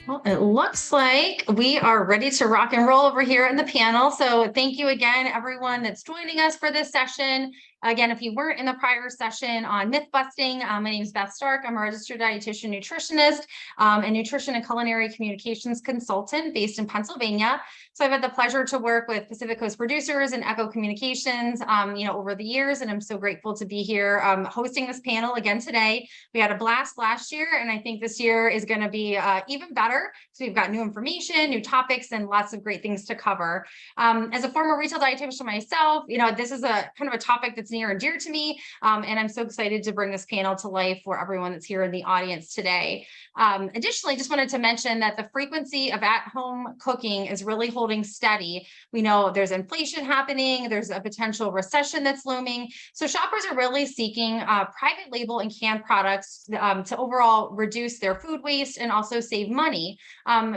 Well, it looks like we are ready to rock and roll over here in the panel. So thank you again, everyone that's joining us for this session. Again, if you weren't in the prior session on myth busting, my name is Beth Stark. I'm a registered dietitian nutritionist and nutrition and culinary communications consultant based in Pennsylvania. So I've had the pleasure to work with Pacific Coast producers and Echo Communications, over the years, and I'm so grateful to be here hosting this panel again today. We had a blast last year, and I think this year is going to be even better. So we've got new information, new topics, and lots of great things to cover. As a former retail dietitian myself, this is a kind of a topic that's near and dear to me, and I'm so excited to bring this panel to life for everyone that's here in the audience today. Additionally, just wanted to mention that the frequency of at-home cooking is really holding steady. We know there's inflation happening, there's a potential recession that's looming. So shoppers are really seeking private label and canned products to overall reduce their food waste and also save money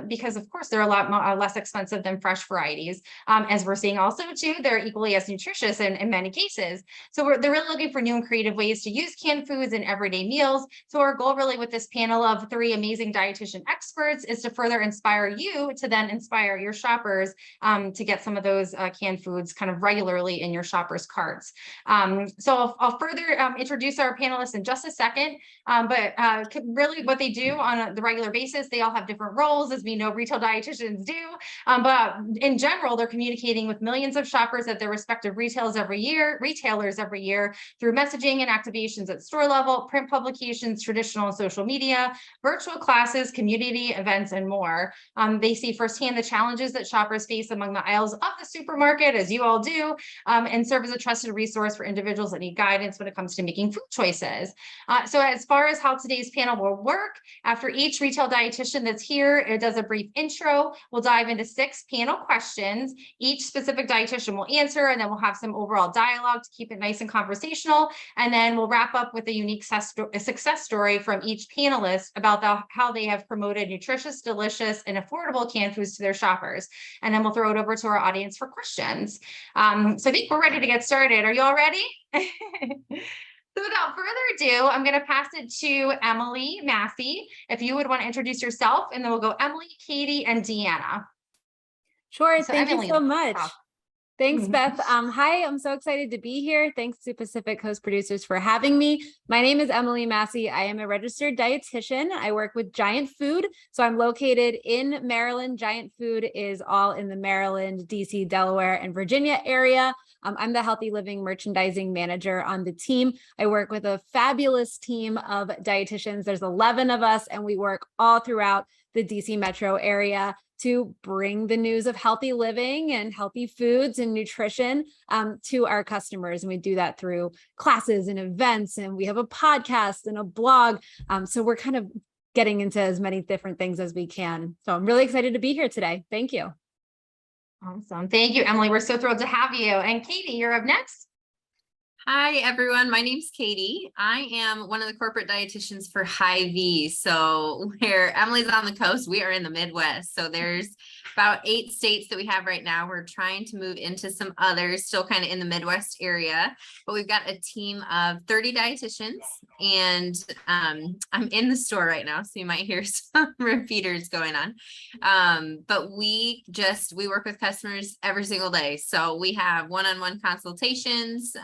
because, of course, they're a lot less expensive than fresh varieties. As we're seeing also, too, they're equally as nutritious in many cases. So they're really looking for new and creative ways to use canned foods in everyday meals. So our goal really with this panel of 3 amazing dietitian experts is to further inspire you to then inspire your shoppers to get some of those canned foods kind of regularly in your shoppers' carts. So I'll further introduce our panelists in just a second, but really what they do on the regular basis, they all have different roles, as we know retail dietitians do, but in general, they're communicating with millions of shoppers at their respective retailers every year through messaging and activations at store level, print publications, traditional and social media, virtual classes, community events, and more. They see firsthand the challenges that shoppers face among the aisles of the supermarket, as you all do, and serve as a trusted resource for individuals that need guidance when it comes to making food choices. So as far as how today's panel will work, after each retail dietitian that's here, it does a brief intro. We'll dive into 6 panel questions. Each specific dietitian will answer, and then we'll have some overall dialogue to keep it nice and conversational. And then we'll wrap up with a unique success story from each panelist about how they have promoted nutritious, delicious, and affordable canned foods to their shoppers. And then we'll throw it over to our audience for questions. So I think we're ready to get started. Are you all ready? So without further ado, I'm going to pass it to Emily Massi. If you would want to introduce yourself, and then we'll go Emily, Katie, and Deanna. Sure. So Thank Emily, you so much. Thanks, Beth. Hi, I'm so excited to be here. Thanks to Pacific Coast Producers for having me. My name is Emily Massi. I am a registered dietitian. I work with Giant Food. So I'm located in Maryland. Giant Food is all in the Maryland, DC, Delaware, and Virginia area. I'm the Healthy Living Merchandising Manager on the team. I work with a fabulous team of dietitians. There's 11 of us, and we work all throughout the DC metro area to bring the news of healthy living and healthy foods and nutrition to our customers. And we do that through classes and events, and we have a podcast and a blog. So we're kind of getting into as many different things as we can. So I'm really excited to be here today. Thank you. Awesome. Thank you, Emily. We're so thrilled to have you. And Katie, you're up next. Hi, everyone. My name's Katie. I am one of the corporate dietitians for Hy-Vee. So where Emily's on the coast, we are in the Midwest. So there's about 8 states that we have right now. We're trying to move into some others, still kind of in the Midwest area, but we've got a team of 30 dietitians, and I'm in the store right now, so you might hear some repeaters going on. But we work with customers every single day. So we have one-on-one consultations.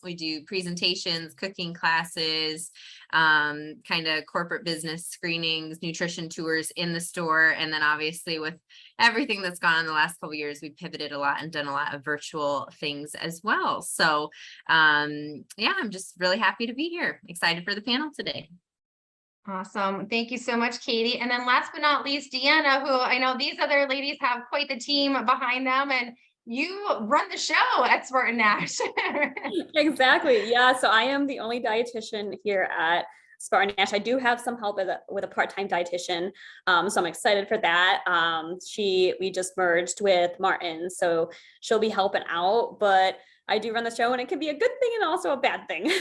We do presentations, cooking classes, kind of corporate business screenings, nutrition tours in the store. And then obviously with everything that's gone on the last couple of years, we pivoted a lot and done a lot of virtual things as well. So yeah, I'm just really happy to be here. Excited for the panel today. Awesome. Thank you so much, Katie. And then last but not least, Deanna, who I know these other ladies have quite the team behind them, and you run the show at Spartan Nash. Exactly. Yeah. So I am the only dietitian here at Spartan Nash. I do have some help with a part-time dietitian. So I'm excited for that. We just merged with Martin, so she'll be helping out, but I do run the show, and it can be a good thing and also a bad thing.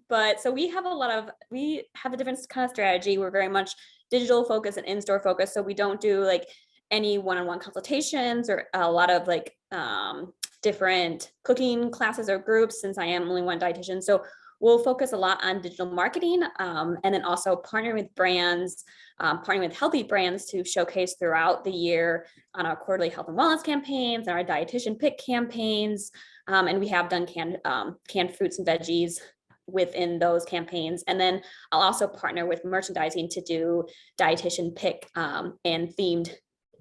But so we have a different kind of strategy. We're very much digital focused and in-store focused. So we don't do like any one-on-one consultations or a lot of like different cooking classes or groups, since I am only one dietitian. So we'll focus a lot on digital marketing, and then also partnering with brands, partnering with healthy brands to showcase throughout the year on our quarterly health and wellness campaigns and our dietitian pick campaigns. And we have done canned fruits and veggies within those campaigns. And then I'll also partner with merchandising to do dietitian pick and themed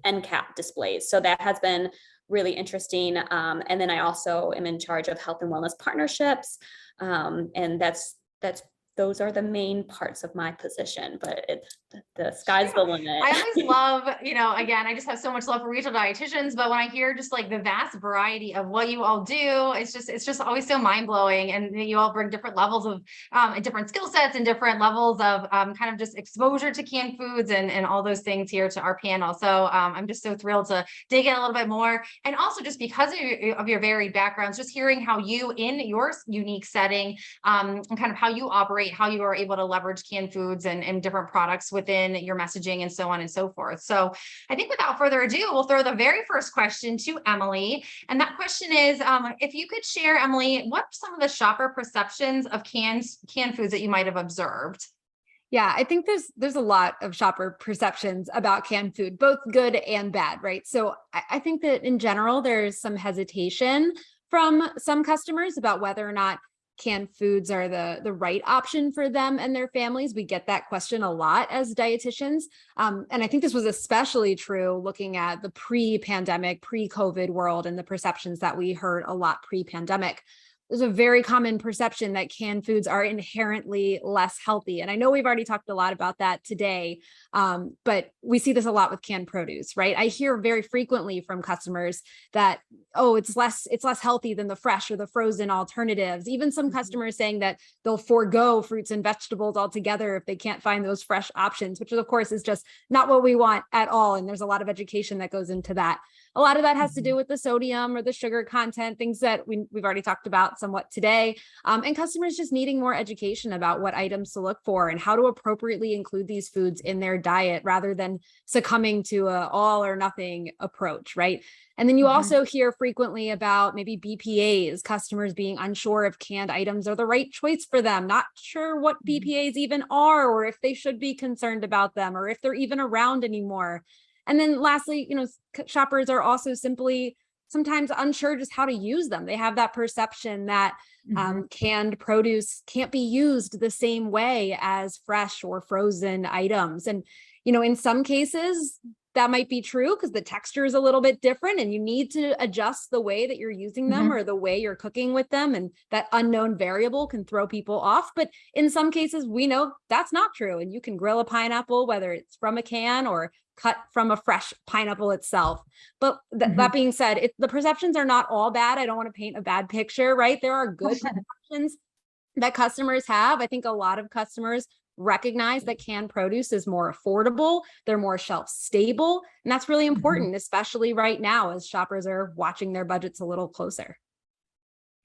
end cap displays. So that has been really interesting. And then I also am in charge of health and wellness partnerships. And those are the main parts of my position, but the sky's the limit. I always love, again, I just have so much love for retail dietitians, but when I hear just like the vast variety of what you all do, it's just always so mind blowing. And you all bring different levels of different skill sets and different levels of kind of just exposure to canned foods and all those things here to our panel. So I'm just so thrilled to dig in a little bit more. And also just because of your varied backgrounds, just hearing how you in your unique setting and kind of how you operate, how you are able to leverage canned foods and different products within your messaging and so on and so forth. So I think without further ado, we'll throw the very first question to Emily. And that question is, if you could share, Emily, what are some of the shopper perceptions of canned foods that you might have observed? Yeah, I think there's a lot of shopper perceptions about canned food, both good and bad, right? So I think that in general, there's some hesitation from some customers about whether or not canned foods are the right option for them and their families. We get that question a lot as dietitians. And I think this was especially true looking at the pre-pandemic, pre-COVID world and the perceptions that we heard a lot pre-pandemic. There's a very common perception that canned foods are inherently less healthy. And I know we've already talked a lot about that today, but we see this a lot with canned produce, right? I hear very frequently from customers that, oh, it's less healthy than the fresh or the frozen alternatives. Even some customers saying that they'll forego fruits and vegetables altogether if they can't find those fresh options, which of course is just not what we want at all. And there's a lot of education that goes into that. A lot of that has to do with the sodium or the sugar content, things that we've already talked about somewhat today, and customers just needing more education about what items to look for and how to appropriately include these foods in their diet rather than succumbing to a all or nothing approach, right? And then you also hear frequently about maybe BPAs, customers being unsure if canned items are the right choice for them, not sure what BPAs even are, or if they should be concerned about them, or if they're even around anymore. And then lastly, shoppers are also simply sometimes unsure just how to use them. They have that perception that canned produce can't be used the same way as fresh or frozen items. And, in some cases, that might be true because the texture is a little bit different and you need to adjust the way that you're using them or the way you're cooking with them. And that unknown variable can throw people off. But in some cases, we know that's not true. And you can grill a pineapple, whether it's from a can or cut from a fresh pineapple itself. But that being said, the perceptions are not all bad. I don't want to paint a bad picture, right? There are good perceptions that customers have. I think a lot of customers recognize that canned produce is more affordable, they're more shelf stable, and that's really important, especially right now as shoppers are watching their budgets a little closer.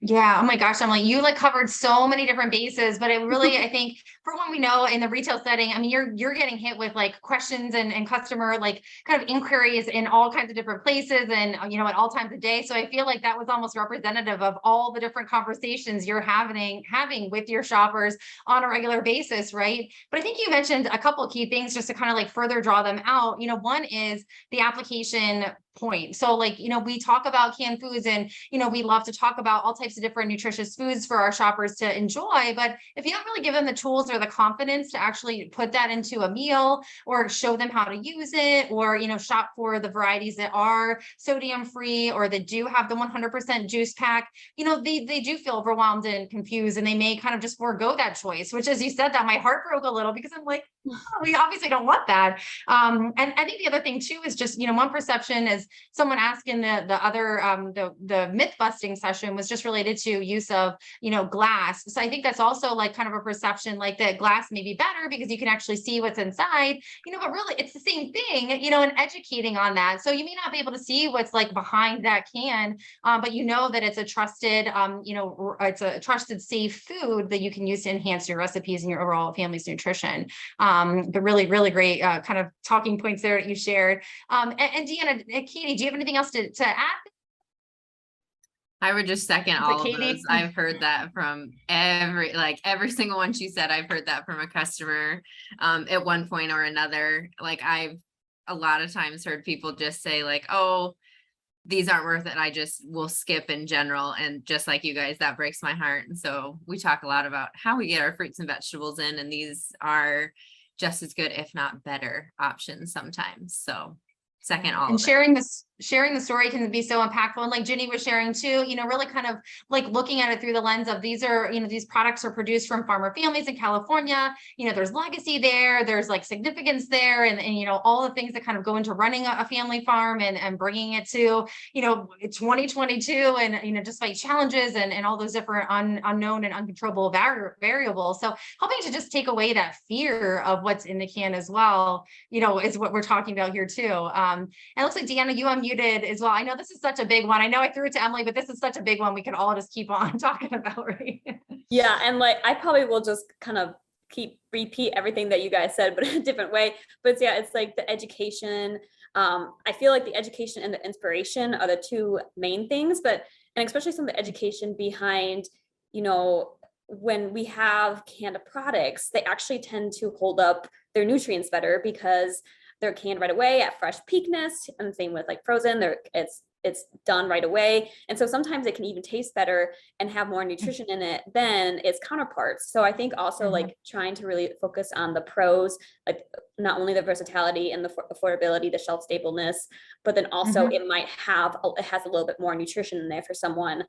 Yeah. Oh my gosh, Emily, you covered so many different bases, but it really, I think for what we know in the retail setting, I mean, you're getting hit with questions and customer kind of inquiries in all kinds of different places and, at all times of day. So I feel like that was almost representative of all the different conversations you're having with your shoppers on a regular basis. Right. But I think you mentioned a couple of key things just to kind of further draw them out. One is the application point. So we talk about canned foods and, we love to talk about all types of different nutritious foods for our shoppers to enjoy. But if you don't really give them the tools or the confidence to actually put that into a meal or show them how to use it or, shop for the varieties that are sodium free or that do have the 100% juice pack, they do feel overwhelmed and confused and they may kind of just forego that choice, which as you said, that my heart broke a little because I'm like, oh, we obviously don't want that. And I think the other thing too is just, one perception is someone asked in the other, the myth busting session was just related to use of, glass. So I think that's also kind of a perception that glass may be better because you can actually see what's inside, but really it's the same thing, and educating on that. So you may not be able to see what's behind that can, but that it's a trusted, it's a trusted, safe food that you can use to enhance your recipes and your overall family's nutrition. But really, really great kind of talking points there that you shared. And Deanna, Katie, do you have anything else to add? I would just second Is it all of Katie? those. I've heard that from every single one she said. I've heard that from a customer at one point or another. Like I've a lot of times heard people just say like, oh, these aren't worth it. I just will skip in general. And just like you guys, that breaks my heart. And so we talk a lot about how we get our fruits and vegetables in, and these are just as good, if not better options sometimes. So second all And of it. sharing the story can be so impactful. And like Ginny was sharing too, really kind of like looking at it through the lens of these are, these products are produced from farmer families in California. There's legacy there, there's like significance there, and all the things that kind of go into running a family farm and bringing it to, 2022 and, despite challenges and all those different unknown and uncontrollable variables. So helping to just take away that fear of what's in the can as well, is what we're talking about here too. And it looks like Deanna, you unmuted as well. I know this is such a big one. I know I threw it to Emily, but this is such a big one. We could all just keep on talking about, right? Yeah, and like I probably will just kind of repeat everything that you guys said, but in a different way. But yeah, it's like the education. I feel like the education and the inspiration are the two main things, and especially some of the education behind, when we have canned products, they actually tend to hold up their nutrients better because they're canned right away at fresh peakness, and same with like frozen. It's done right away, and so sometimes it can even taste better and have more nutrition in it than its counterparts. So I think also like trying to really focus on the pros, like not only the versatility and the affordability, the shelf stableness, but then also it has a little bit more nutrition in there for someone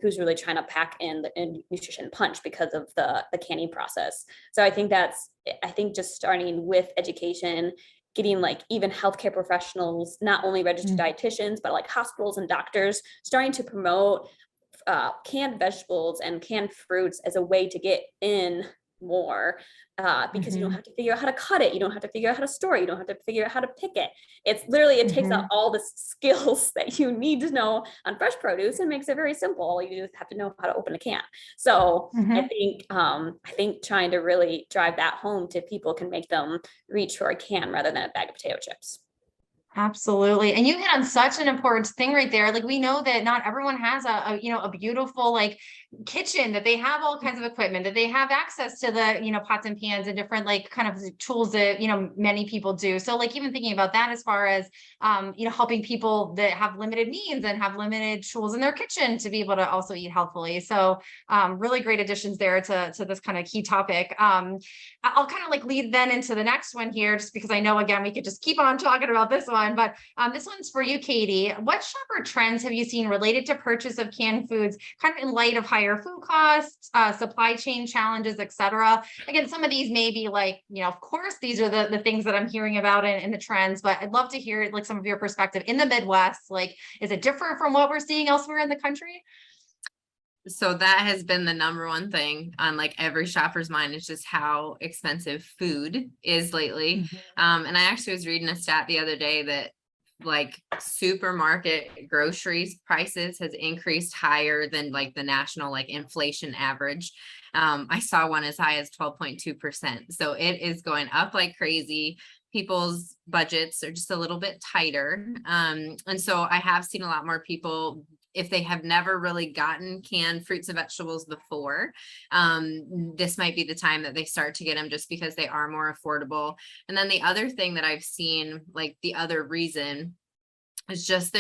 who's really trying to pack in the nutrition punch because of the canning process. So I think just starting with education, getting like even healthcare professionals, not only registered dietitians, but like hospitals and doctors, starting to promote canned vegetables and canned fruits as a way to get in more, because you don't have to figure out how to cut it. You don't have to figure out how to store it. You don't have to figure out how to pick it. It's literally, it takes out all the skills that you need to know on fresh produce and makes it very simple. You just have to know how to open a can. So I think trying to really drive that home to people can make them reach for a can rather than a bag of potato chips. Absolutely. And you hit on such an important thing right there. Like we know that not everyone has a beautiful like kitchen, that they have all kinds of equipment, that they have access to the, pots and pans and different like kind of tools that, many people do. So like even thinking about that as far as, helping people that have limited means and have limited tools in their kitchen to be able to also eat healthfully. So really great additions there to this kind of key topic. I'll kind of like lead then into the next one here, just because I know, again, we could just keep on talking about this one. But this one's for you, Katie. What shopper trends have you seen related to purchase of canned foods, kind of in light of higher food costs, supply chain challenges, et cetera? Again, some of these may be like, of course, these are the things that I'm hearing about in the trends, but I'd love to hear like some of your perspective in the Midwest. Like, is it different from what we're seeing elsewhere in the country? So that has been the number one thing on like every shopper's mind, is just how expensive food is lately. And I actually was reading a stat the other day that like supermarket groceries prices has increased higher than like the national like inflation average. I saw one as high as 12.2%. So it is going up like crazy. People's budgets are just a little bit tighter. And so I have seen a lot more people, if they have never really gotten canned fruits and vegetables before, this might be the time that they start to get them, just because they are more affordable. And then the other thing that I've seen, like the other reason, is just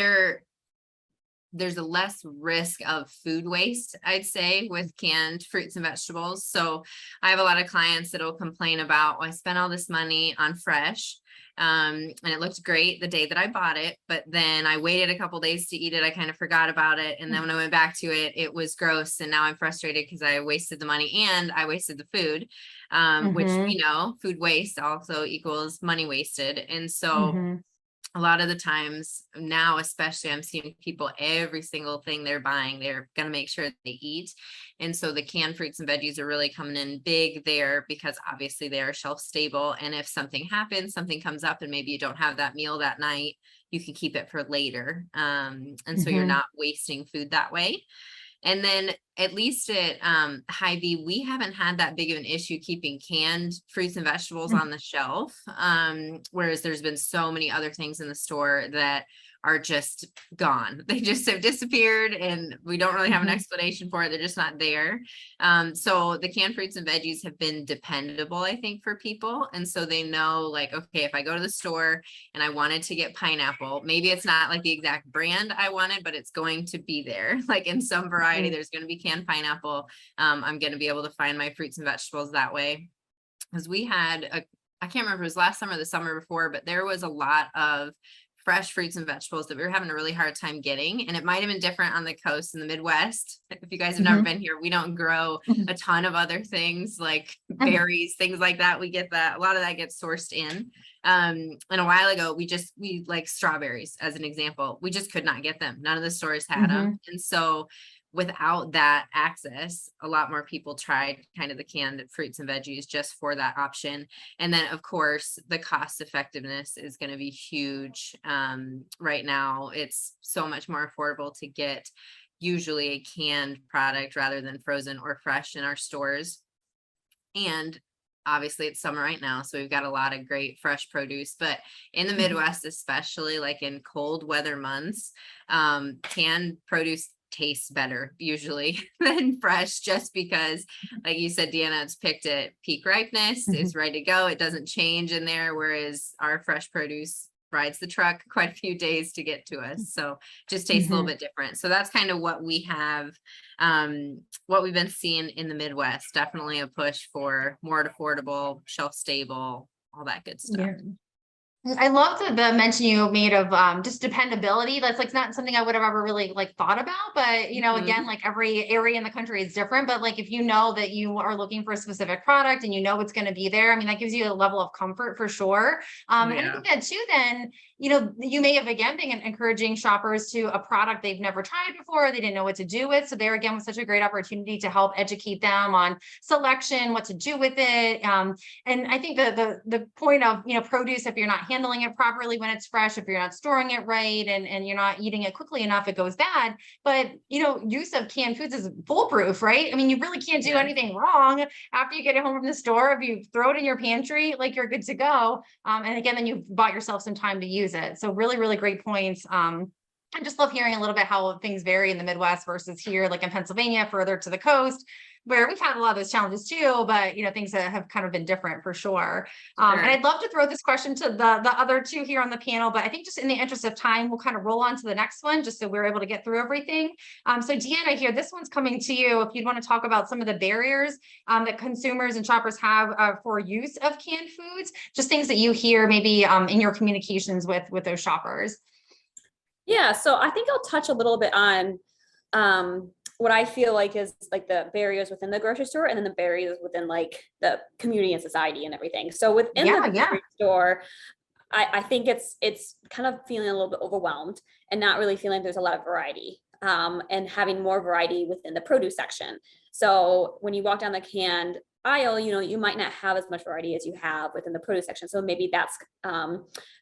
there's a less risk of food waste, I'd say, with canned fruits and vegetables. So I have a lot of clients that'll complain about, well, I spent all this money on fresh, and it looked great the day that I bought it, but then I waited a couple days to eat it. I kind of forgot about it. And then when I went back to it, it was gross. And now I'm frustrated because I wasted the money and I wasted the food, which, food waste also equals money wasted. And so a lot of the times now, especially, I'm seeing people, every single thing they're buying, they're going to make sure they eat. And so the canned fruits and veggies are really coming in big there, because obviously they are shelf stable. And if something happens, something comes up and maybe you don't have that meal that night, you can keep it for later. And so you're not wasting food that way. And then at least at Hy-Vee, we haven't had that big of an issue keeping canned fruits and vegetables on the shelf. Whereas there's been so many other things in the store that are just gone. They just have disappeared and we don't really have an explanation for it. They're just not there. So the canned fruits and veggies have been dependable, I think, for people. And so they know, like, okay, if I go to the store and I wanted to get pineapple, maybe it's not like the exact brand I wanted, but it's going to be there. Like in some variety, there's going to be canned pineapple. I'm going to be able to find my fruits and vegetables that way. Because we had I can't remember if it was last summer or the summer before, but there was a lot of fresh fruits and vegetables that we were having a really hard time getting. And it might have been different on the coast in the Midwest. If you guys have never been here, we don't grow a ton of other things like berries, things like that. We get that, a lot of that gets sourced in. And a while ago, we like strawberries as an example. We just could not get them. None of the stores had them. And so without that access, a lot more people tried kind of the canned fruits and veggies just for that option. And then of course, the cost effectiveness is going to be huge. Right now, it's so much more affordable to get usually a canned product rather than frozen or fresh in our stores. And obviously it's summer right now, so we've got a lot of great fresh produce, but in the Midwest, especially like in cold weather months, canned produce tastes better usually than fresh, just because, like you said, Deanna, it's picked at peak ripeness, it's ready to go, it doesn't change in there, whereas our fresh produce rides the truck quite a few days to get to us, so just tastes a little bit different. So that's kind of what we have, what we've been seeing in the Midwest. Definitely a push for more affordable, shelf stable, all that good stuff. I love the mention you made of just dependability. That's like not something I would have ever really like thought about, but you know, again, like every area in the country is different, but like if you know that you are looking for a specific product and you know it's going to be there, I mean, that gives you a level of comfort for sure. And I think that too, then, you know, you may have again been encouraging shoppers to a product they've never tried before, they didn't know what to do with. So there again was such a great opportunity to help educate them on selection, what to do with it. And I think the point of, you know, produce, if you're not handling it properly when it's fresh, if you're not storing it right, and you're not eating it quickly enough, it goes bad. But, you know, use of canned foods is foolproof, right? I mean, you really can't do anything wrong after you get it home from the store. If you throw it in your pantry, like you're good to go. And again, then you've bought yourself some time to use it. So really, really great points. I just love hearing a little bit how things vary in the Midwest versus here, like in Pennsylvania, further to the coast, where we've had a lot of those challenges too, but you know, things that have kind of been different for sure. And I'd love to throw this question to the other two here on the panel, but I think just in the interest of time, we'll kind of roll on to the next one just so we're able to get through everything. So Deanna here, this one's coming to you. If you'd want to talk about some of the barriers that consumers and shoppers have for use of canned foods, just things that you hear maybe in your communications with those shoppers. Yeah, so I think I'll touch a little bit on what I feel like is like the barriers within the grocery store and then the barriers within like the community and society and everything. So within the grocery store, I think it's kind of feeling a little bit overwhelmed and not really feeling there's a lot of variety, and having more variety within the produce section. So when you walk down the canned aisle, you know, you might not have as much variety as you have within the produce section. So maybe that's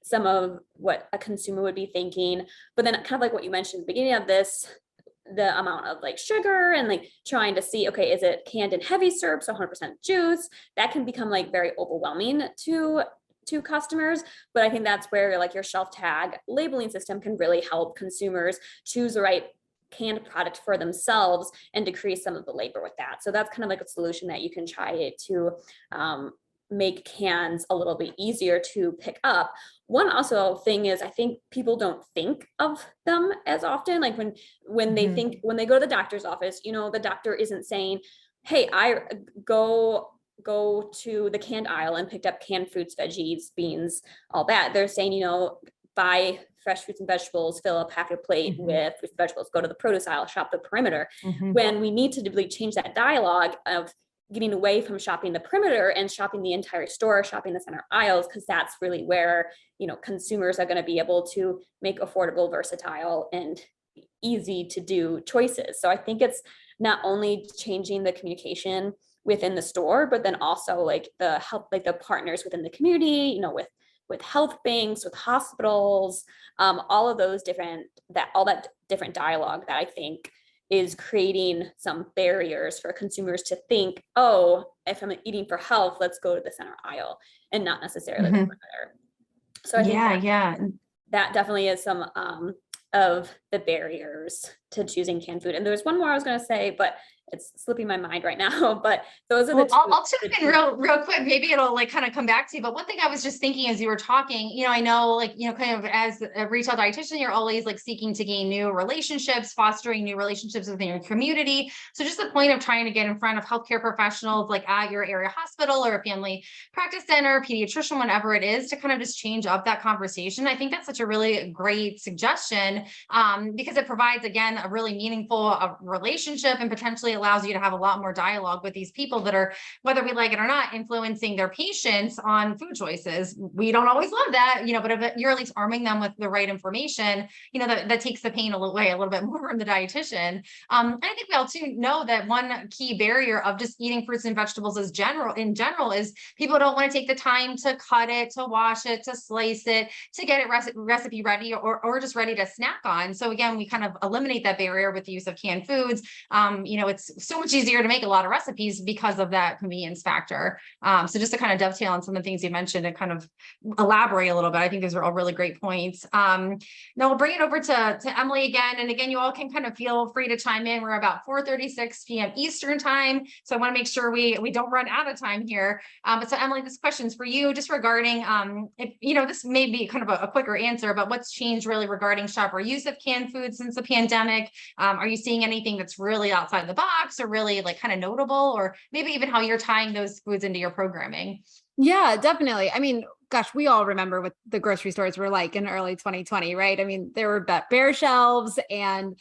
some of what a consumer would be thinking. But then kind of like what you mentioned at the beginning of this, the amount of like sugar and like trying to see, okay, is it canned in heavy syrup, so 100% juice? That can become like very overwhelming to customers. But I think that's where like your shelf tag labeling system can really help consumers choose the right canned product for themselves and decrease some of the labor with that. So that's kind of like a solution that you can try to make cans a little bit easier to pick up. One also thing is I think people don't think of them as often. Like when they think, when they go to the doctor's office, you know, the doctor isn't saying, hey, I go to the canned aisle and picked up canned fruits, veggies, beans, all that. They're saying, you know, buy fresh fruits and vegetables, fill up half your plate with fruits and vegetables, go to the produce aisle, shop the perimeter. When we need to really change that dialogue of getting away from shopping the perimeter and shopping the entire store, shopping the center aisles, because that's really where, you know, consumers are going to be able to make affordable, versatile, and easy to do choices. So I think it's not only changing the communication within the store, but then also like the help, like the partners within the community, you know, with health banks, with hospitals, all of those different, all that different dialogue that I think is creating some barriers for consumers to think, oh, if I'm eating for health, let's go to the center aisle and not necessarily the perimeter. So I think that definitely is some of the barriers to choosing canned food. And there's one more I was going to say, but it's slipping my mind right now. But those are Well, the I'll two. chime in real quick. Maybe it'll like kind of come back to you. But one thing I was just thinking as you were talking, I know like, kind of as a retail dietitian, you're always like seeking to gain new relationships, fostering new relationships within your community. So just the point of trying to get in front of healthcare professionals, like at your area hospital or a family practice center, pediatrician, whatever it is, to kind of just change up that conversation. I think that's such a really great suggestion, because it provides, again, a really meaningful relationship, and potentially allows you to have a lot more dialogue with these people that are, whether we like it or not, influencing their patients on food choices. We don't always love that, but if you're at least arming them with the right information, that takes the pain away a little bit more from the dietitian. And I think we all too know that one key barrier of just eating fruits and vegetables in general is people don't want to take the time to cut it, to wash it, to slice it, to get it recipe ready, or just ready to snack on. So again, we kind of eliminate that barrier with the use of canned foods. It's so much easier to make a lot of recipes because of that convenience factor. So just to kind of dovetail on some of the things you mentioned and kind of elaborate a little bit, I think those are all really great points. Now we'll bring it over to Emily again. And again, you all can kind of feel free to chime in. We're about 4:36 p.m. Eastern time. So I want to make sure we don't run out of time here. But so Emily, this question's for you, just regarding, if, this may be kind of a quicker answer, but what's changed really regarding shopper use of canned food since the pandemic? Are you seeing anything that's really outside the box or really like kind of notable, or maybe even how you're tying those foods into your programming? Yeah, definitely. I mean, gosh, we all remember what the grocery stores were like in early 2020, right? I mean, there were bare shelves, and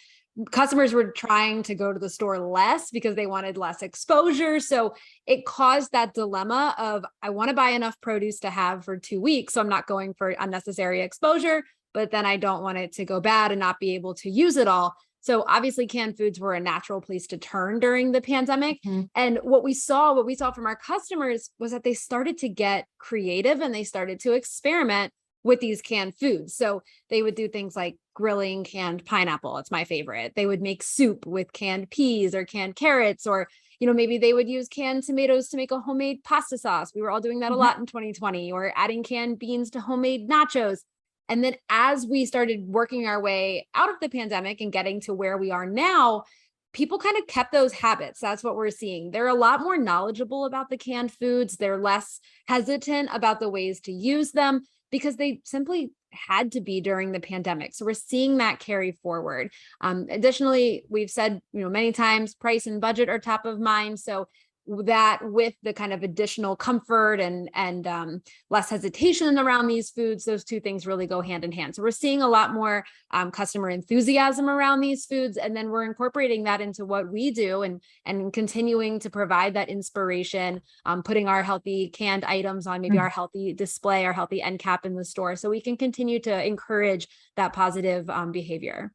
customers were trying to go to the store less because they wanted less exposure. So it caused that dilemma of, I want to buy enough produce to have for 2 weeks, so I'm not going for unnecessary exposure, but then I don't want it to go bad and not be able to use it all. So obviously canned foods were a natural place to turn during the pandemic. Mm-hmm. And what we saw from our customers was that they started to get creative and they started to experiment with these canned foods. So they would do things like grilling canned pineapple. It's my favorite. They would make soup with canned peas or canned carrots, or, maybe they would use canned tomatoes to make a homemade pasta sauce. We were all doing that a lot in 2020, or adding canned beans to homemade nachos. And then as we started working our way out of the pandemic and getting to where we are now, people kind of kept those habits. That's what we're seeing. They're a lot more knowledgeable about the canned foods. They're less hesitant about the ways to use them because they simply had to be during the pandemic. So we're seeing that carry forward. Additionally, we've said, many times, price and budget are top of mind. So that with the kind of additional comfort and less hesitation around these foods, those two things really go hand in hand. So we're seeing a lot more customer enthusiasm around these foods, and then we're incorporating that into what we do and continuing to provide that inspiration, putting our healthy canned items on maybe our healthy display, our healthy end cap in the store, so we can continue to encourage that positive behavior.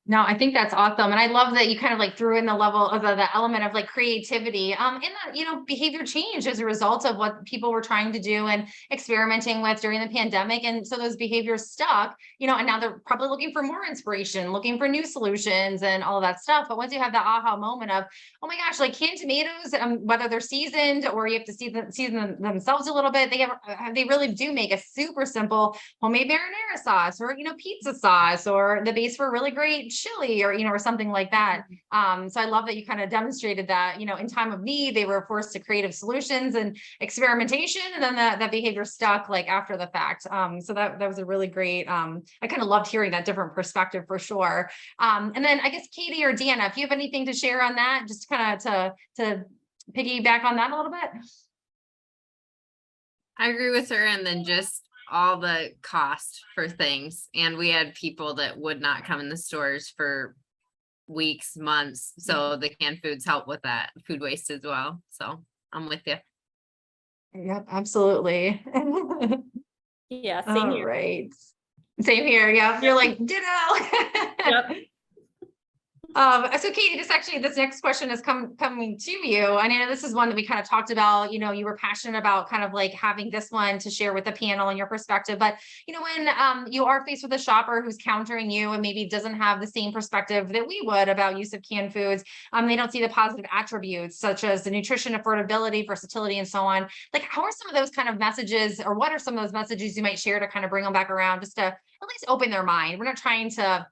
No, I think that's awesome. And I love that you kind of like threw in the level of the element of like creativity, and that, behavior change as a result of what people were trying to do and experimenting with during the pandemic. And so those behaviors stuck, and now they're probably looking for more inspiration, looking for new solutions and all of that stuff. But once you have that aha moment of, oh my gosh, like canned tomatoes, whether they're seasoned or you have to season them themselves a little bit, they really do make a super simple homemade marinara sauce, or, pizza sauce, or the base for really great chili, or something like that. So I love that you kind of demonstrated that, in time of need, they were forced to creative solutions and experimentation, and then that behavior stuck like after the fact. So that was a really great, I kind of loved hearing that different perspective for sure. And then I guess Katie or Deanna, if you have anything to share on that, just kind of to piggyback on that a little bit. I agree with her. And then just all the cost for things. And we had people that would not come in the stores for weeks, months. So the canned foods help with that food waste as well. So I'm with you. Yep, absolutely. Yeah, same All here. right. Same here. Yeah. You're like, ditto. Yep. So Katie, this next question is coming to you. And I know this is one that we kind of talked about, you were passionate about kind of like having this one to share with the panel and your perspective, but when you are faced with a shopper who's countering you and maybe doesn't have the same perspective that we would about use of canned foods, they don't see the positive attributes such as the nutrition, affordability, versatility, and so on. Like, how are some of those kind of messages, or what are some of those messages you might share to kind of bring them back around, just to at least open their mind? We're not trying to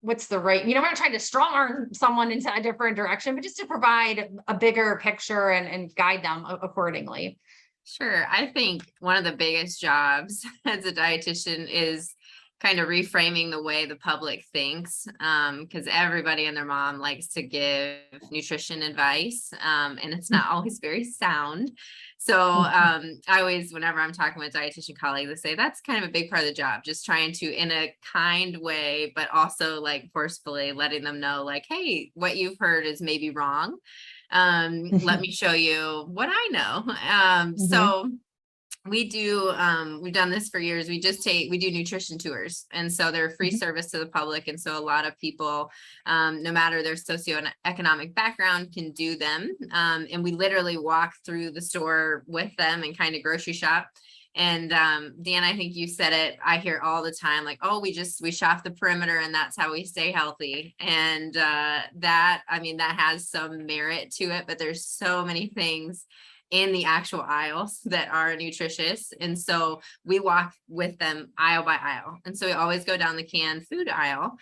we're not trying to strong arm someone into a different direction, but just to provide a bigger picture and guide them accordingly. Sure. I think one of the biggest jobs as a dietitian is kind of reframing the way the public thinks, because everybody and their mom likes to give nutrition advice, and it's not always very sound. So I always, whenever I'm talking with dietitian colleagues, they say that's kind of a big part of the job, just trying to, in a kind way, but also like forcefully letting them know, like, hey, what you've heard is maybe wrong. Let me show you what I know. So we do, we've done this for years. We do nutrition tours. And so they're a free service to the public. And so a lot of people, no matter their socioeconomic background, can do them. And we literally walk through the store with them and kind of grocery shop. And Deanna, I think you said it, I hear all the time, like, oh, we shop the perimeter and that's how we stay healthy. And that has some merit to it, but there's so many things in the actual aisles that are nutritious. And so we walk with them aisle by aisle. And so we always go down the canned food aisle.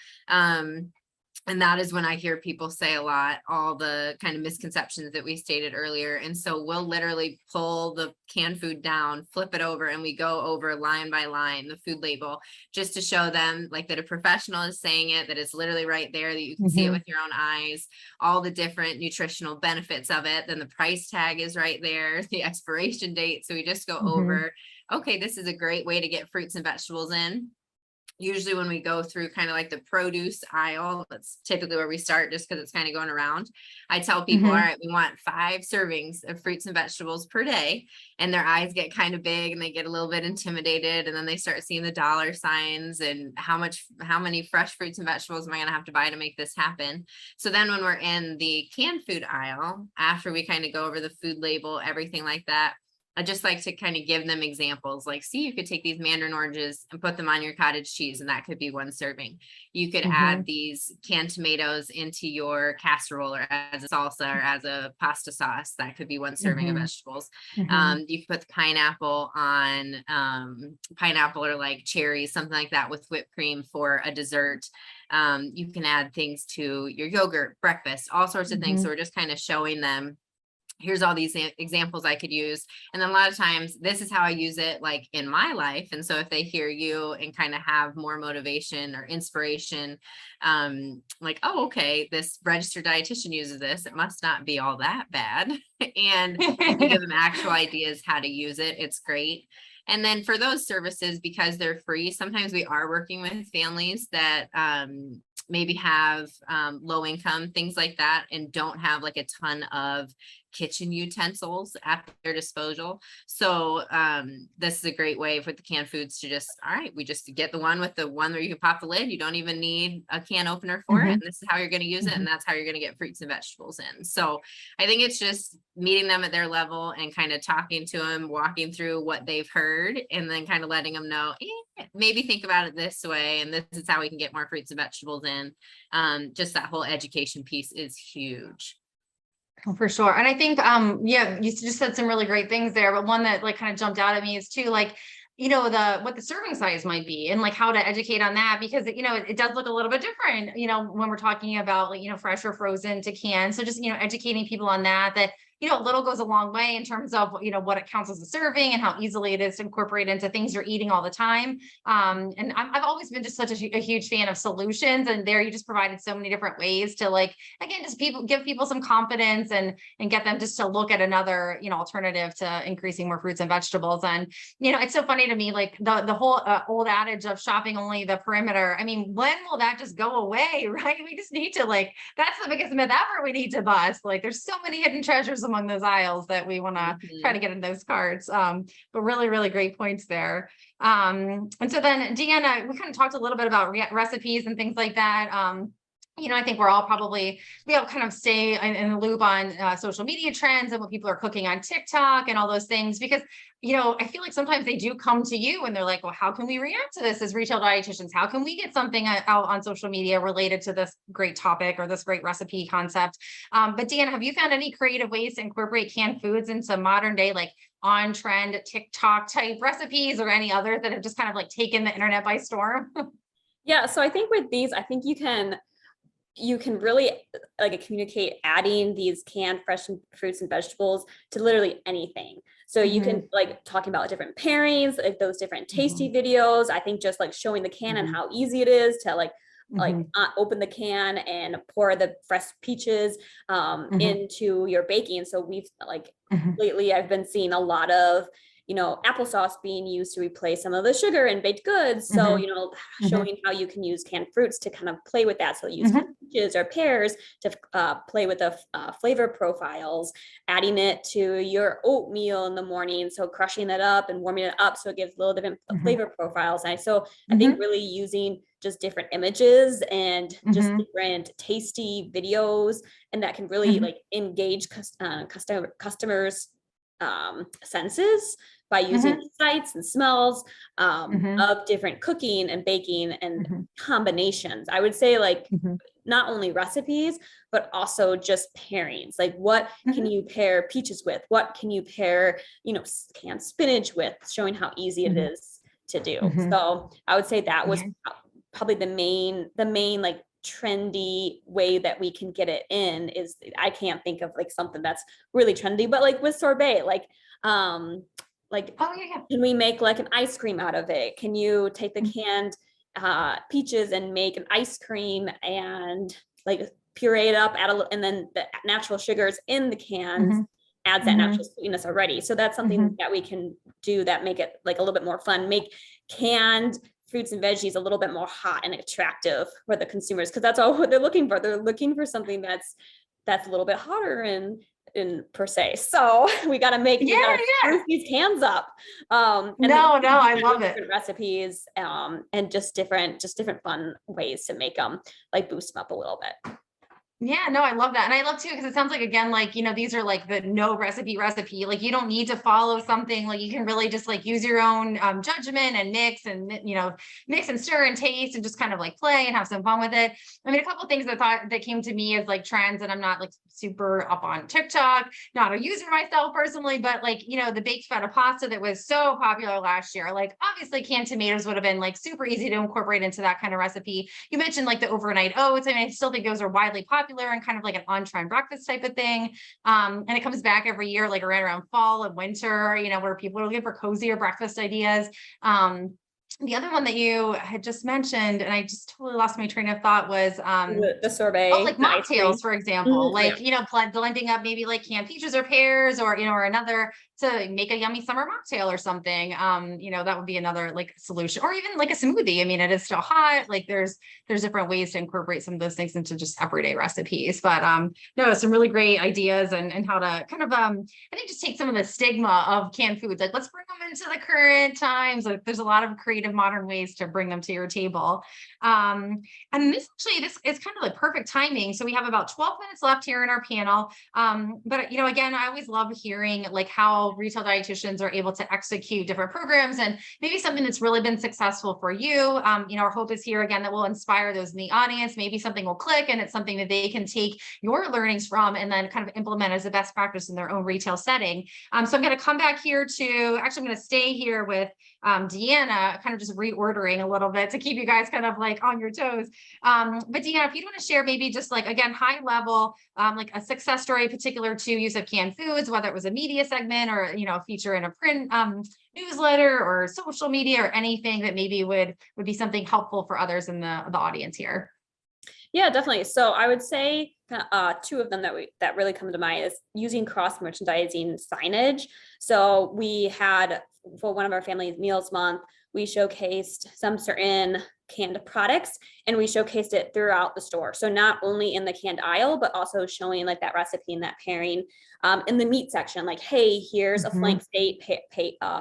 And that is when I hear people say a lot, all the kind of misconceptions that we stated earlier. And so we'll literally pull the canned food down, flip it over, and we go over line by line, the food label, just to show them like that a professional is saying it, that it's literally right there, that you can see it with your own eyes, all the different nutritional benefits of it. Then the price tag is right there, the expiration date. So we just go over, okay, this is a great way to get fruits and vegetables in. Usually when we go through kind of like the produce aisle, that's typically where we start, just because it's kind of going around. I tell people, all right, we want 5 servings of fruits and vegetables per day. And their eyes get kind of big and they get a little bit intimidated. And then they start seeing the dollar signs and how many fresh fruits and vegetables am I going to have to buy to make this happen? So then when we're in the canned food aisle, after we kind of go over the food label, everything like that, I just like to kind of give them examples, like, see, you could take these mandarin oranges and put them on your cottage cheese, and that could be 1 serving. You could add these canned tomatoes into your casserole or as a salsa or as a pasta sauce. That could be 1 serving of vegetables. You could put the pineapple on pineapple or like cherries, something like that, with whipped cream for a dessert. You can add things to your yogurt, breakfast, all sorts of things. So we're just kind of showing them, here's all these examples I could use. And then a lot of times this is how I use it like in my life. And so if they hear you and kind of have more motivation or inspiration, like, oh, okay, this registered dietitian uses this, it must not be all that bad. And you give them actual ideas how to use it. It's great. And then for those services, because they're free, sometimes we are working with families that maybe have low income, things like that, and don't have like a ton of kitchen utensils at their disposal. So this is a great way with the canned foods to just, all right, we just get the one where you can pop the lid. You don't even need a can opener for it. And this is how you're going to use it. And that's how you're going to get fruits and vegetables in. So I think it's just meeting them at their level and kind of talking to them, walking through what they've heard, and then kind of letting them know, maybe think about it this way. And this is how we can get more fruits and vegetables in. Just that whole education piece is huge. Oh, for sure. And I think, yeah, you just said some really great things there, but one that like kind of jumped out at me is too, like, what the serving size might be and like how to educate on that, because, it does look a little bit different, when we're talking about like, fresh or frozen to canned. So just, educating people on that, a little goes a long way in terms of, what it counts as a serving and how easily it is to incorporate into things you're eating all the time. And I've always been just such a huge fan of solutions, and there you just provided so many different ways to, like, again, just give people some confidence and get them just to look at another, alternative to increasing more fruits and vegetables. And, it's so funny to me, like the whole old adage of shopping only the perimeter. I mean, when will that just go away? Right? We just need to, like, that's the biggest myth ever we need to bust. Like, there's so many hidden treasures among those aisles that we want to try to get in those carts. But really, really great points there. And so then Deanna, we kind of talked a little bit about recipes and things like that. I think we're all probably, we all kind of stay in the loop on social media trends and what people are cooking on TikTok and all those things, because, I feel like sometimes they do come to you and they're like, well, how can we react to this as retail dietitians? How can we get something out on social media related to this great topic or this great recipe concept? But Deanna, have you found any creative ways to incorporate canned foods into modern day, like on trend TikTok type recipes, or any others that have just kind of like taken the internet by storm? Yeah, so I think with these, I think you can really like communicate adding these canned fresh fruits and vegetables to literally anything. So you can like talking about different pairings, like those different tasty videos. I think just like showing the can and how easy it is to like open the can and pour the fresh peaches into your baking. So we've like lately I've been seeing a lot of applesauce being used to replace some of the sugar in baked goods. So, showing how you can use canned fruits to kind of play with that. So use peaches or pears to play with the flavor profiles, adding it to your oatmeal in the morning. So crushing it up and warming it up. So it gives a little different flavor profiles. And I think really using just different images and just different tasty videos, and that can really like engage customers' senses by using sights and smells of different cooking and baking and combinations. I would say like not only recipes, but also just pairings. Like what can you pair peaches with? What can you pair, canned spinach with? Showing how easy it is to do. So I would say that was probably the main like trendy way that we can get it in. Is I can't think of like something that's really trendy, but like with sorbet, can we make like an ice cream out of it? Can you take the canned peaches and make an ice cream and like puree it up, and then the natural sugars in the cans adds that natural sweetness already. So that's something that we can do that make it like a little bit more fun, make canned fruits and veggies a little bit more hot and attractive for the consumers, because that's all what they're looking for. They're looking for something that's a little bit hotter and per se. So we got to spruce these cans up. I love it. Recipes and just different fun ways to make them like boost them up a little bit. Yeah, no, I love that. And I love too, because it sounds like, again, like, these are like the no recipe, like you don't need to follow something, like you can really just like use your own judgment and mix and stir and taste and just kind of like play and have some fun with it. I mean, a couple of things that came to me as like trends, and I'm not like super up on TikTok, not a user myself personally, but like, the baked feta pasta that was so popular last year, like obviously canned tomatoes would have been like super easy to incorporate into that kind of recipe. You mentioned like the overnight oats. I mean, I still think those are widely popular and kind of like an on-trend breakfast type of thing. And it comes back every year, like around fall and winter, where people are looking for cozier breakfast ideas. The other one that you had just mentioned, and I just totally lost my train of thought, was the sorbet. Like mocktails, for example, like, blending up maybe like canned peaches or pears or another to make a yummy summer mocktail or something. That would be another like solution, or even like a smoothie. I mean, it is still hot. Like there's different ways to incorporate some of those things into just everyday recipes. But no, some really great ideas and how to kind of I think just take some of the stigma of canned foods. Like let's bring them into the current times. Like there's a lot of creative modern ways to bring them to your table. And this is kind of like perfect timing. So we have about 12 minutes left here in our panel. But again, I always love hearing like how retail dietitians are able to execute different programs, and maybe something that's really been successful for you. Our hope is here again that will inspire those in the audience. Maybe something will click and it's something that they can take your learnings from and then kind of implement as a best practice in their own retail setting. So I'm going to come back here I'm going to stay here with Deanna, kind of just reordering a little bit to keep you guys kind of like on your toes. But Deanna, if you want to share maybe just like, again, high level, like a success story particular to use of canned foods, whether it was a media segment or, a feature in a print newsletter or social media or anything that maybe would be something helpful for others in the audience here. Yeah, definitely. So I would say two of them that really come to mind is using cross merchandising signage. So we had, for one of our family meals month, we showcased some certain canned products, and we showcased it throughout the store. So not only in the canned aisle, but also showing like that recipe and that pairing in the meat section, like, hey, here's a flank steak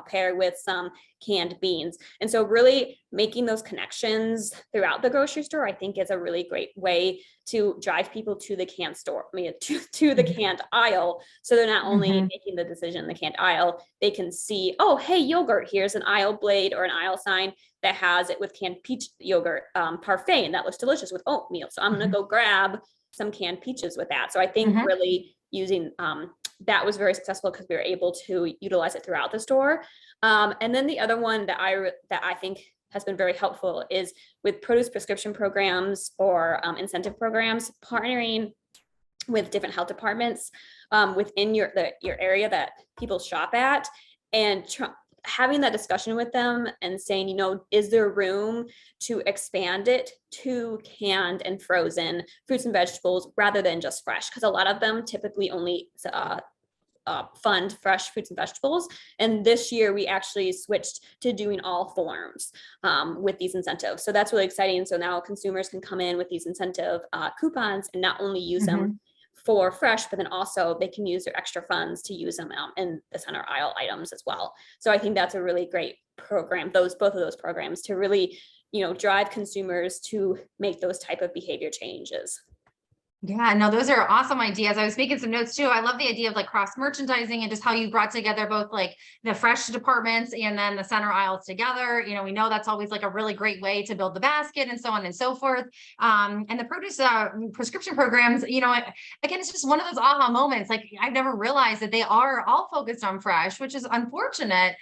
paired with some canned beans. And so really making those connections throughout the grocery store, I think is a really great way to drive people to the canned store, to the canned aisle. So they're not only making the decision in the canned aisle, they can see, oh, hey, yogurt, here's an aisle blade or an aisle sign that has it with canned peach yogurt parfait, and that looks delicious with oatmeal. So I'm going to go grab some canned peaches with that. So I think really using that was very successful because we were able to utilize it throughout the store. And then the other one that I think has been very helpful is with produce prescription programs or incentive programs, partnering with different health departments within your area that people shop at, and having that discussion with them and saying, you know, is there room to expand it to canned and frozen fruits and vegetables rather than just fresh? Because a lot of them typically only fund fresh fruits and vegetables. And this year we actually switched to doing all forms with these incentives. So that's really exciting. So now consumers can come in with these incentive coupons and not only use them for fresh, but then also they can use their extra funds to use them in the center aisle items as well. So I think that's a really great program, both of those programs, to really, you know, drive consumers to make those type of behavior changes. Yeah, no, those are awesome ideas. I was making some notes too. I love the idea of like cross merchandising and just how you brought together both like the fresh departments and then the center aisles together. You know, we know that's always like a really great way to build the basket and so on and so forth. And the produce prescription programs, you know, again, it's just one of those aha moments. Like I've never realized that they are all focused on fresh, which is unfortunate.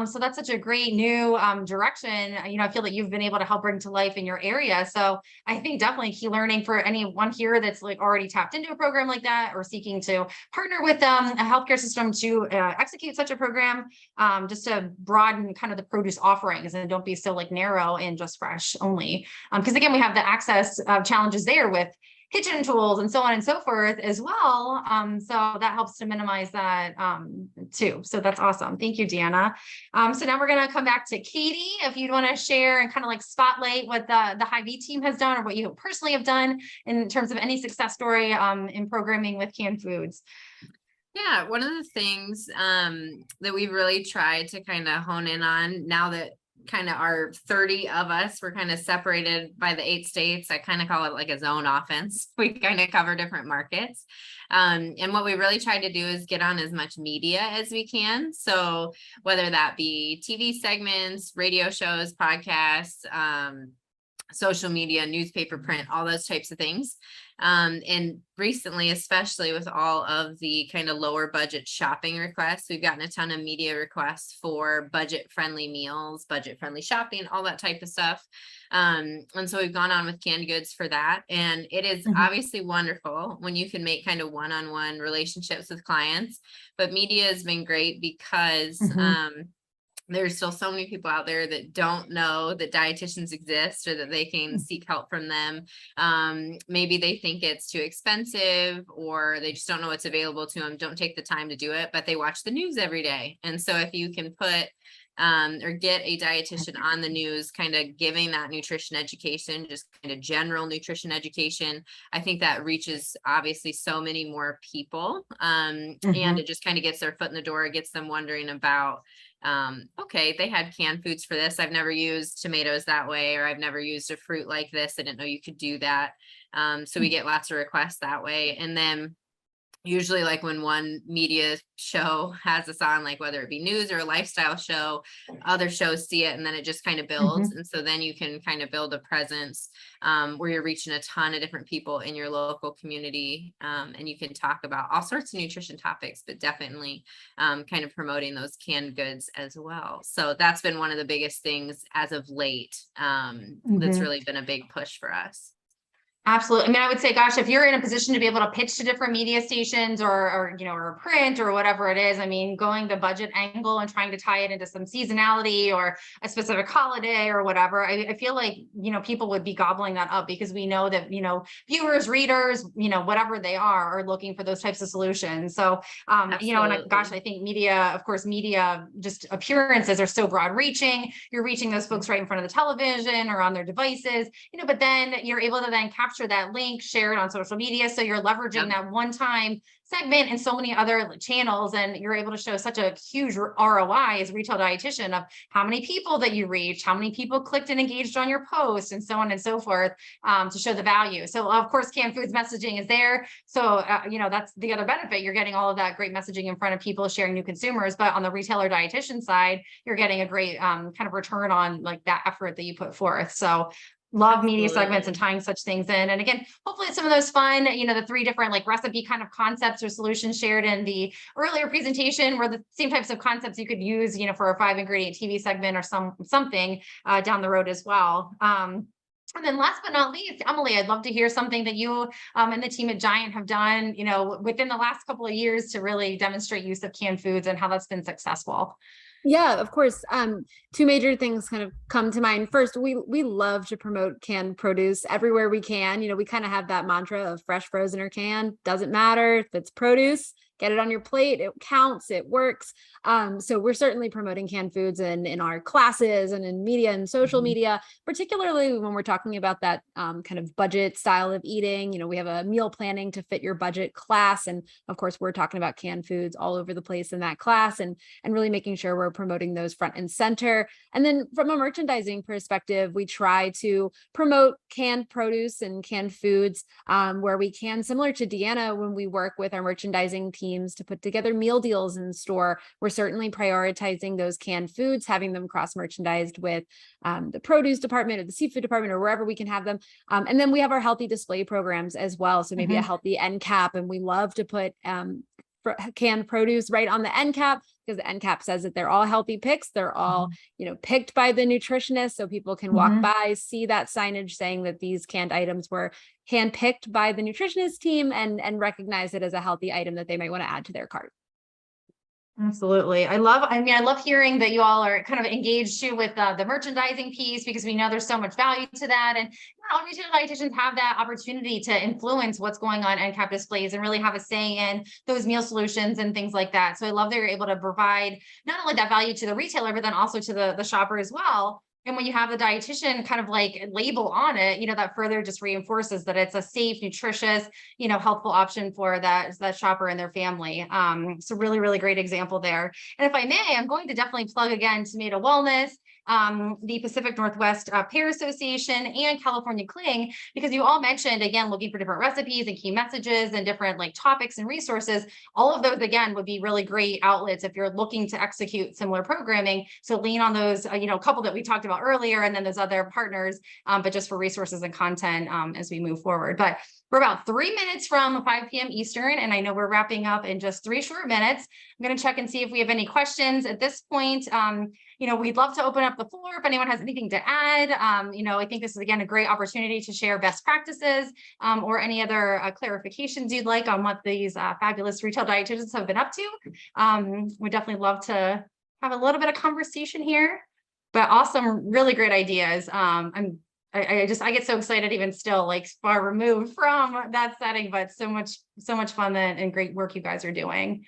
So that's such a great new direction. You know, I feel that you've been able to help bring to life in your area. So I think definitely key learning for anyone here that's like already tapped into a program like that or seeking to partner with a healthcare system to execute such a program, just to broaden kind of the produce offerings and don't be so like narrow and just fresh only. Because again, we have the access challenges there with kitchen tools and so on and so forth as well. So that helps to minimize that too. So that's awesome. Thank you, Deanna. So now we're going to come back to Katie, if you'd want to share and kind of like spotlight what the Hy-Vee team has done or what you personally have done in terms of any success story in programming with canned foods. Yeah, one of the things that we've really tried to kind of hone in on now that kind of our 30 of us were kind of separated by the 8 states. I kind of call it like a zone offense. We kind of cover different markets. And what we really tried to do is get on as much media as we can. So whether that be TV segments, radio shows, podcasts, social media, newspaper, print, all those types of things. And recently, especially with all of the kind of lower budget shopping requests, we've gotten a ton of media requests for budget friendly meals, budget friendly shopping, all that type of stuff. And so we've gone on with canned goods for that. And it is obviously wonderful when you can make kind of one-on-one relationships with clients, but media has been great because there's still so many people out there that don't know that dietitians exist or that they can seek help from them. Maybe they think it's too expensive or they just don't know what's available to them, don't take the time to do it, but they watch the news every day. And so if you can put or get a dietitian on the news, kind of giving that nutrition education, just kind of general nutrition education, I think that reaches obviously so many more people. And it just kind of gets their foot in the door, it gets them wondering about, okay, they had canned foods for this. I've never used tomatoes that way, or I've never used a fruit like this. I didn't know you could do that. So we get lots of requests that way. And then usually like when one media show has us on, like whether it be news or a lifestyle show, other shows see it and then it just kind of builds. And so then you can kind of build a presence where you're reaching a ton of different people in your local community. And you can talk about all sorts of nutrition topics, but definitely kind of promoting those canned goods as well. So that's been one of the biggest things as of late. That's really been a big push for us. Absolutely. I mean, I would say, gosh, if you're in a position to be able to pitch to different media stations or print or whatever it is, I mean, going the budget angle and trying to tie it into some seasonality or a specific holiday or whatever, I feel like, people would be gobbling that up because we know that, viewers, readers, whatever they are looking for those types of solutions. So, and gosh, I think media just appearances are so broad reaching. You're reaching those folks right in front of the television or on their devices, but then you're able to then capture that link, share it on social media. So you're leveraging that one-time segment in so many other channels, and you're able to show such a huge ROI as a retail dietitian of how many people that you reached, how many people clicked and engaged on your post, and so on and so forth, to show the value. So of course, canned foods messaging is there. So, that's the other benefit. You're getting all of that great messaging in front of people, sharing new consumers, but on the retailer dietitian side, you're getting a great kind of return on like that effort that you put forth. So love media segments and tying such things in. And again, hopefully some of those fun, the 3 different like recipe kind of concepts or solutions shared in the earlier presentation were the same types of concepts you could use, for a 5-ingredient TV segment or something down the road as well. And then last but not least, Emily, I'd love to hear something that you and the team at Giant have done, within the last couple of years to really demonstrate use of canned foods and how that's been successful. Yeah, of course. 2 major things kind of come to mind. First, we love to promote canned produce everywhere we can. We kind of have that mantra of fresh, frozen, or canned. Doesn't matter if it's produce. Get it on your plate. It counts. It works. So we're certainly promoting canned foods in our classes and in media and social media, particularly when we're talking about that kind of budget style of eating. We have a meal planning to fit your budget class. And of course, we're talking about canned foods all over the place in that class and really making sure we're promoting those front and center. And then from a merchandising perspective, we try to promote canned produce and canned foods where we can, similar to Deanna, when we work with our merchandising teams to put together meal deals in store. We're certainly prioritizing those canned foods, having them cross-merchandised with the produce department or the seafood department or wherever we can have them. And then we have our healthy display programs as well. So maybe a healthy end cap, and we love to put canned produce right on the end cap because the end cap says that they're all healthy picks. They're all, picked by the nutritionist. So people can walk by, see that signage saying that these canned items were handpicked by the nutritionist team and recognize it as a healthy item that they might want to add to their cart. Absolutely. I love hearing that you all are kind of engaged too with the merchandising piece, because we know there's so much value to that. And all retail dietitians have that opportunity to influence what's going on end cap displays and really have a say in those meal solutions and things like that. So I love that you're able to provide not only that value to the retailer, but then also to the shopper as well. And when you have the dietitian kind of like label on it, that further just reinforces that it's a safe, nutritious, healthful option for that shopper and their family. So really, really great example there. And if I may, I'm going to definitely plug again Tomato Wellness, the Pacific Northwest Pear Association, and California Cling, because you all mentioned, again, looking for different recipes and key messages and different like topics and resources. All of those, again, would be really great outlets if you're looking to execute similar programming. So lean on those, a couple that we talked about earlier, and then those other partners, but just for resources and content as we move forward. But we're about 3 minutes from 5 p.m. Eastern, and I know we're wrapping up in just 3 short minutes. I'm going to check and see if we have any questions at this point. We'd love to open up the floor if anyone has anything to add. I think this is, again, a great opportunity to share best practices or any other clarifications you'd like on what these fabulous retail dietitians have been up to. We'd definitely love to have a little bit of conversation here, but awesome, really great ideas. I get so excited even still, like far removed from that setting, but so much fun and great work you guys are doing.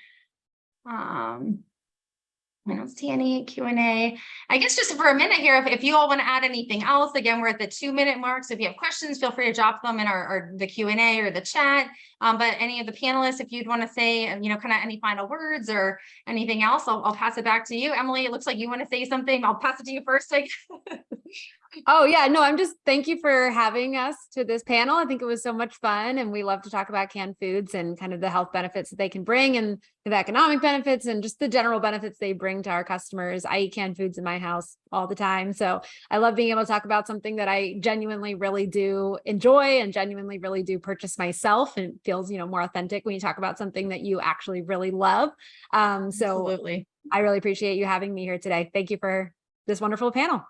I don't see any Q&A. I guess just for a minute here, if you all want to add anything else, again, we're at the 2-minute mark. So if you have questions, feel free to drop them in the Q&A or the chat. But any of the panelists, if you'd want to say, kind of any final words or anything else, I'll pass it back to you. Emily, it looks like you want to say something. I'll pass it to you first. Oh yeah, no, thank you for having us to this panel. I think it was so much fun, and we love to talk about canned foods and kind of the health benefits that they can bring and the economic benefits and just the general benefits they bring to our customers. I eat canned foods in my house all the time. So I love being able to talk about something that I genuinely really do enjoy and genuinely really do purchase myself. And it feels, more authentic when you talk about something that you actually really love. So Absolutely. I really appreciate you having me here today. Thank you for this wonderful panel.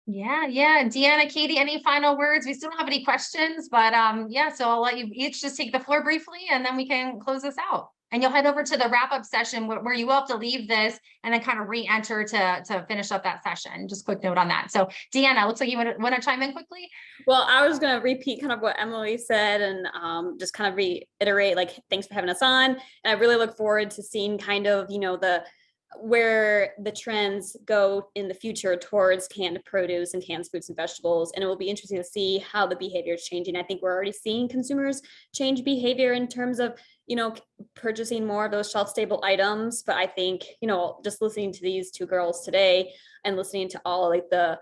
Yeah, yeah. Deanna, Katie, any final words? We still don't have any questions, but yeah, so I'll let you each just take the floor briefly and then we can close this out. And you'll head over to the wrap-up session where you will have to leave this and then kind of re-enter to finish up that session. Just quick note on that. So Deanna, looks like you want to chime in quickly. Well, I was going to repeat kind of what Emily said and just kind of reiterate, like, thanks for having us on. And I really look forward to seeing kind of, where the trends go in the future towards canned produce and canned fruits and vegetables. And it will be interesting to see how the behavior is changing. I think we're already seeing consumers change behavior in terms of, purchasing more of those shelf stable items. But I think, just listening to these two girls today and listening to all like the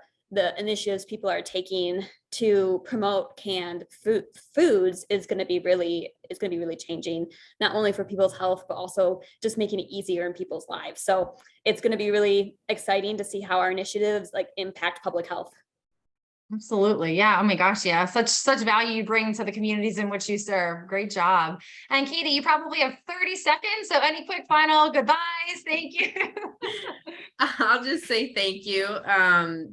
initiatives people are taking to promote canned foods is going to be really changing, not only for people's health, but also just making it easier in people's lives. So it's going to be really exciting to see how our initiatives like impact public health. Absolutely. Yeah. Oh my gosh. Yeah. Such value you bring to the communities in which you serve. Great job. And Katie, you probably have 30 seconds. So any quick final goodbyes? Thank you. I'll just say thank you.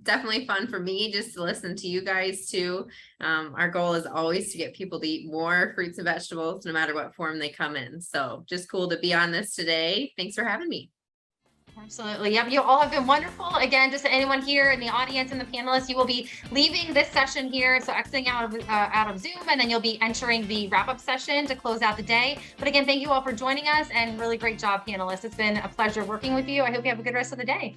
Definitely fun for me just to listen to you guys too. Our goal is always to get people to eat more fruits and vegetables, no matter what form they come in. So just cool to be on this today. Thanks for having me. Absolutely. Yep. You all have been wonderful. Again, just anyone here in the audience and the panelists, you will be leaving this session here. So exiting out of Zoom, and then you'll be entering the wrap-up session to close out the day. But again, thank you all for joining us and really great job, panelists. It's been a pleasure working with you. I hope you have a good rest of the day.